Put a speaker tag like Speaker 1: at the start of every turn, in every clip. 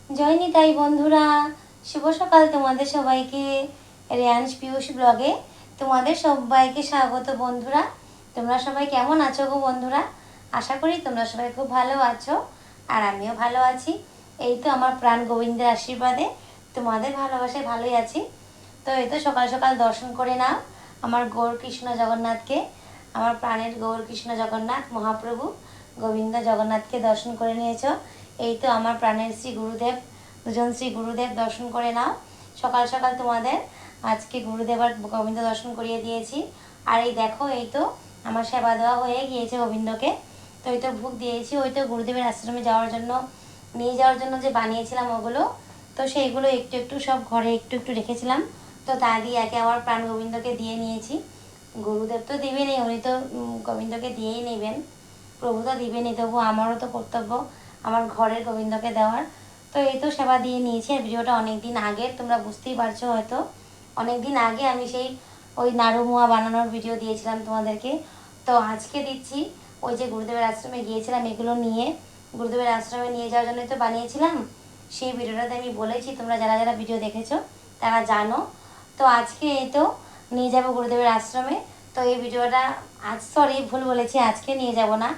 Speaker 1: জয় নিতাই বন্ধুরা, শুভ সকাল তোমাদের সবাইকে। রেয়ান্স পিয়ুষ ব্লগে তোমাদের সবাইকে স্বাগত। বন্ধুরা, তোমরা সবাই কেমন আছো গো বন্ধুরা? আশা করি তোমরা সবাই খুব ভালো আছো, আর আমিও ভালো আছি। এই তো আমার প্রাণ গোবিন্দের আশীর্বাদে তোমাদের ভালোবাসায় ভালোই আছি। তো এই তো সকাল সকাল দর্শন করে নাও আমার গৌর কৃষ্ণ জগন্নাথকে, আমার প্রাণের গৌর কৃষ্ণ জগন্নাথ মহাপ্রভু গোবিন্দ জগন্নাথকে দর্শন করে নিয়েছো। এই তো আমার প্রাণের শ্রী গুরুদেব, দুজন শ্রী গুরুদেব দর্শন করে নাও। সকাল সকাল তোমাদের আজকে গুরুদেব আর গোবিন্দ দর্শন করিয়ে দিয়েছি। আর এই দেখো, এই তো আমার সেবা দেওয়া হয়ে গিয়েছে গোবিন্দকে। তো এই তো ভোগ দিয়েছি, ওই তো গুরুদেবের আশ্রমে যাওয়ার জন্য, নিয়ে যাওয়ার জন্য যে বানিয়েছিলাম ওগুলো, তো সেইগুলো একটু একটু সব ঘরে একটু একটু রেখেছিলাম। তো তা দিয়ে একে আমার প্রাণ গোবিন্দকে দিয়ে নিয়েছি। গুরুদেব তো দিবেনই, উনি তো গোবিন্দকে দিয়েই নেবেন, প্রভু তো দিবেনই, তবু আমারও তো কর্তব্য আমার ঘরের গোবিন্দকে দেওয়ার। তো এই তো সেবা দিয়ে নিয়েছি। আর ভিডিওটা অনেক দিন আগের, তোমরা বুঝতেই পারছো হয়তো। অনেক দিন আগে আমি সেই ওই নাড়ুমোয়া বানানোর ভিডিও দিয়েছিলাম তোমাদেরকে। তো আজকে দিচ্ছি ওই যে গুরুদেবের আশ্রমে গিয়েছিলাম, এগুলো নিয়ে গুরুদেবের আশ্রমে নিয়ে যাওয়ার জন্যই তো বানিয়েছিলাম। সেই ভিডিওটাতে আমি বলেছি, তোমরা যারা যারা ভিডিও দেখেছো তারা জানো। তো আজকে এই তো নিয়ে যাবো গুরুদেবের আশ্রমে। তো এই ভিডিওটা ভুল বলেছি, আজকে নিয়ে যাব না,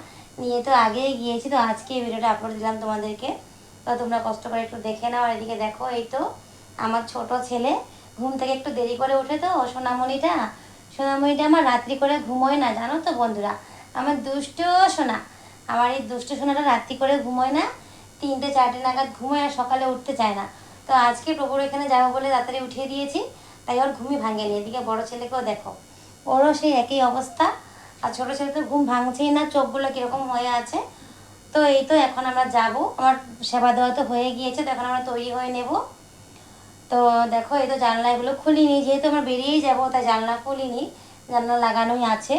Speaker 1: নিয়ে তো আগেই গিয়েছি। তো আজকে এই ভিডিওটা আপলোড দিলাম তোমাদেরকে, তো তোমরা কষ্ট করে একটু দেখে নাও। আর এদিকে দেখো, এই তো আমার ছোট ছেলে ঘুম থেকে একটু দেরি করে ওঠে। তো সোনামণিটা সোনামণিটা আমার রাত্রি করে ঘুমোয় না, জানো তো বন্ধুরা। আমার দুষ্ট সোনা, আমার এই দুষ্ট সোনাটা রাত্রি করে ঘুমোয় না, 3টে 4টে নাগাদ ঘুমোয়, আর সকালে উঠতে চায় না। তো আজকে প্রভুর এখানে যাবো বলে তাড়াতাড়ি উঠিয়ে দিয়েছি, তাই ওর ঘুমই ভাঙেনি। এদিকে বড় ছেলেকেও দেখো, ওরও সেই একই অবস্থা। আর ছোটো ছেলে তো ঘুম ভাঙছেই না, চোখগুলো কীরকম হয়ে আছে। তো এই তো এখন আমরা যাব, আমার সেবা দেওয়া তো হয়ে গিয়েছে, তো এখন আমরা তৈরি হয়ে নেব। তো দেখো, এই তো জানলা এগুলো খুলিনি, যেহেতু আমরা বেরিয়েই যাবো তাই জানলা খুলিনি, জানলা লাগানোই আছে।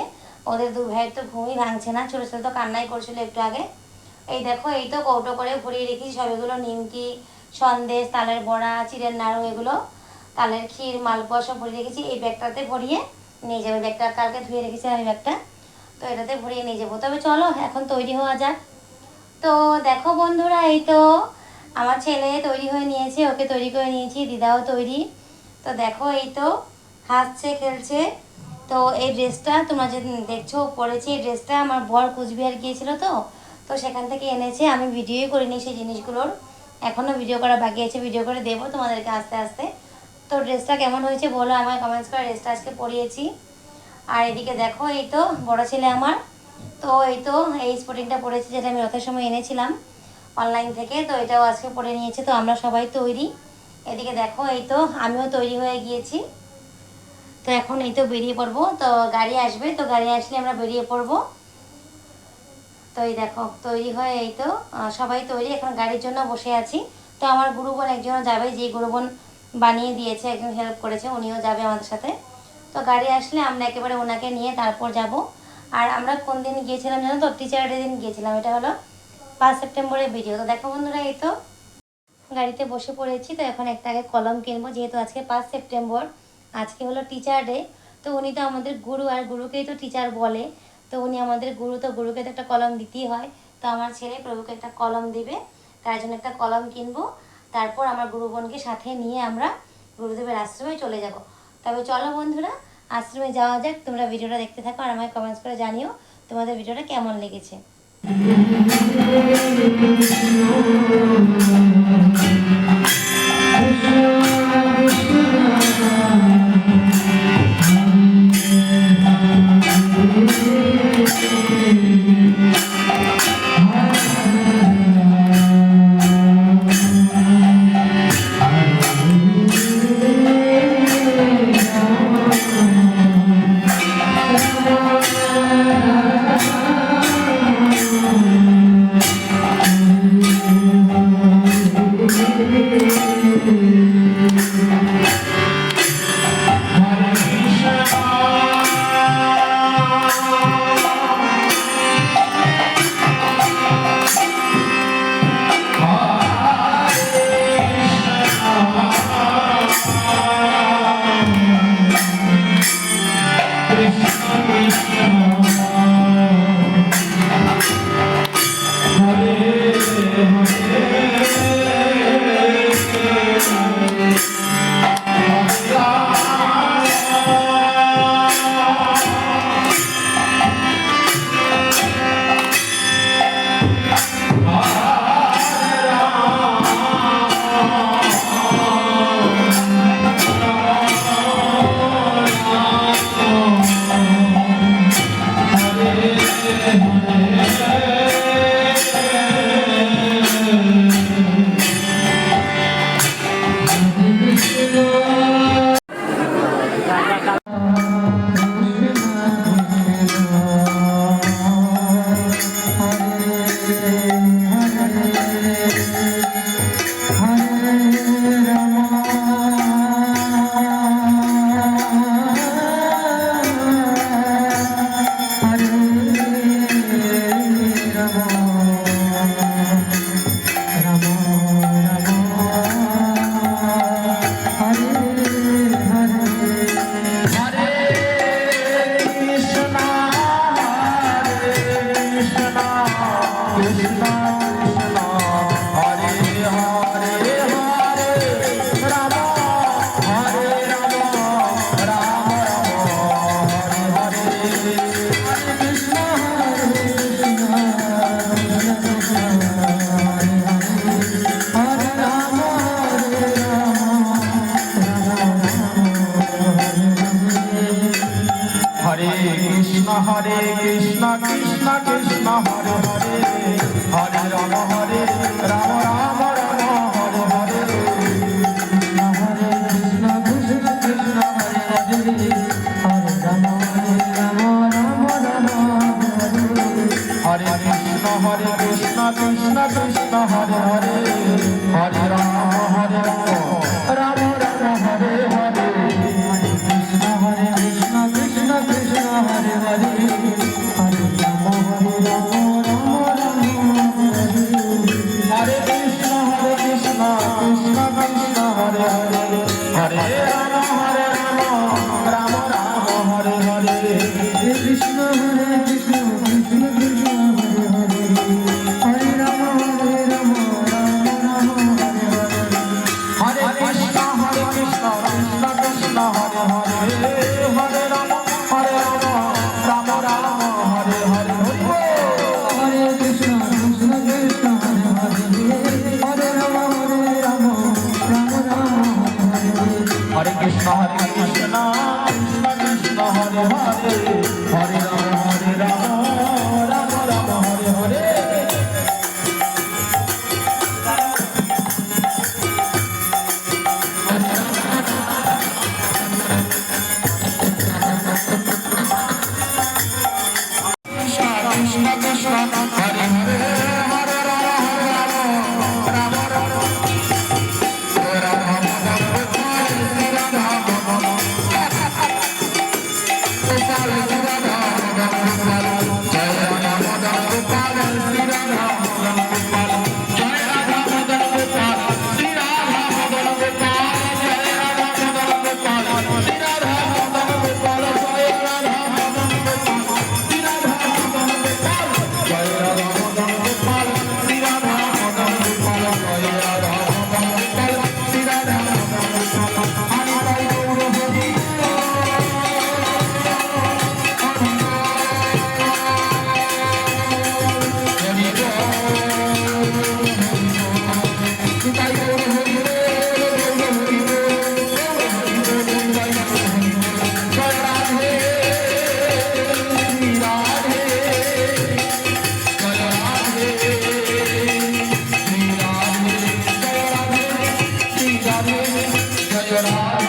Speaker 1: ওদের দু ভাইয়ের তো ঘুমই ভাঙছে না, ছোটো ছেলে তো কান্নাই করছিল একটু আগে। এই দেখো, এই তো কৌটো করে ভরিয়ে রেখেছি সব, এগুলো নিমকি, সন্দেশ, তালের বড়া, চিড়ের নাড়ু, এগুলো তালের ক্ষীর, মালপোয়া সব ভরিয়ে রেখেছি। এই ব্যাগটাতে ভরিয়ে নিয়ে যাবে, ব্যাগটা কালকে ধুয়ে রেখেছি আমি ব্যাগটা, তো এটাতে ভরিয়ে নিয়ে যাবো। তবে চলো এখন তৈরি হওয়া যাক। তো দেখো বন্ধুরা, এই তো আমার ছেলে তৈরি হয়ে নিয়েছে, ওকে তৈরি করে নিয়েছি, দিদাও তৈরি। তো দেখো, এই তো হাসছে খেলছে। তো এই ড্রেসটা তোমরা যে দেখছো পরেছি, এই ড্রেসটা আমার বর কুচবিহার গিয়েছিল, তো তো সেখান থেকে এনেছে। আমি ভিডিওই করিনি সেই জিনিসগুলোর, এখনও ভিডিও করা বাকি আছে, ভিডিও করে দেবো তোমাদেরকে আস্তে আস্তে। তো ড্রেসটা কেমন হয়েছে বলো আমায় কমেন্টস করে, ড্রেসটা আজকে পরিয়েছি। আর এদিকে দেখো, এই তো বড় ছেলে আমার, তো এই তো এই স্পোর্টিংটা পরেছি, যেটা আমি রথের সময় এনেছিলাম অনলাইন থেকে, তো এটাও আজকে পরে নিয়েছে। তো আমরা সবাই তৈরি। এদিকে দেখো, এই তো আমিও তৈরি হয়ে গিয়েছি। তো এখন এই তো বেরিয়ে পড়বো, তো গাড়ি আসবে, তো গাড়ি আসলে আমরা বেরিয়ে পড়বো। তো এই দেখো তৈরি হয়ে এই তো সবাই তৈরি, এখন গাড়ির জন্য বসে আছি। তো আমার গুরু বোন একজনও যাবে, যে গুরু বোন বানিয়ে দিয়েছে, একজন হেল্প করেছে, উনিও যাবে আমাদের সাথে। তো গাড়ি আসলে আমরা একেবারে ওনাকে নিয়ে তারপর যাব। আর আমরা কোন দিন গিয়েছিলাম জানো তো? টিচার ডে দিন গিয়েছিলাম, এটা হলো 5 সেপ্টেম্বরের ভিডিও। তো দেখো বন্ধুরা, এই তো গাড়িতে বসে পড়েছি। তো এখন একটা আগে কলম কিনবো, যেহেতু আজকে 5 সেপ্টেম্বর, আজকে হলো টিচার ডে। তো উনি তো আমাদের গুরু, আর গুরুকেই তো টিচার বলে। তো উনি আমাদের গুরু, তো গুরুকে তো একটা কলম দিতেই হয়। তো আমার ছেলে প্রভুকে একটা কলম দিবে, তার জন্য একটা কলম কিনবো। তারপর আমার গুরু বোনকে সাথে নিয়ে আমরা গুরুদেবের আশ্রমে চলে যাব। তবে চলো বন্ধুরা, আশ্রমে যাওয়া যাক। তোমরা ভিডিওটা দেখতে থাকো, আর আমায় কমেন্টস করে জানিও তোমাদের ভিডিওটা কেমন লেগেছে।
Speaker 2: কৃষ্ণ হরে হরে হরে রাম রাম হরে হরে
Speaker 3: হরে কৃষ্ণ কৃষ্ণ কৃষ্ণ হরে হরে হরে রাম রাম রাম রাম হরে
Speaker 2: হরে কৃষ্ণ কৃষ্ণ কৃষ্ণ হরে হরে হরে রাম রাম রাম হরে হরে
Speaker 3: কৃষ্ণ হরে কৃষ্ণ কৃষ্ণ কৃষ্ণ হরে হরে হরে রাম রাম রাম
Speaker 2: হরে কৃষ্ণ কৃষ্ণ কৃষ্ণ হরে হরে হরে রাম রাম রাম হরে হরে
Speaker 3: হরে কৃষ্ণ কৃষ্ণ কৃষ্ণ কৃষ্ণ হরে হরে হরে রাম রাম রাম হরে হরে
Speaker 2: হরে কৃষ্ণ কৃষ্ণ কৃষ্ণ হরে হরে হরে রাম রাম রাম হরে হরে
Speaker 3: হরে কৃষ্ণ কৃষ্ণ কৃষ্ণ হরে হরে হরে রাম রাম রাম হরে হরে
Speaker 2: হরে কৃষ্ণ কৃষ্ণ কৃষ্ণ হরে হরে হরে রাম রাম রাম হরে হরে কৃষ্ণ কৃষ্ণ হরে হরে হরে রাম
Speaker 3: Jai Radhe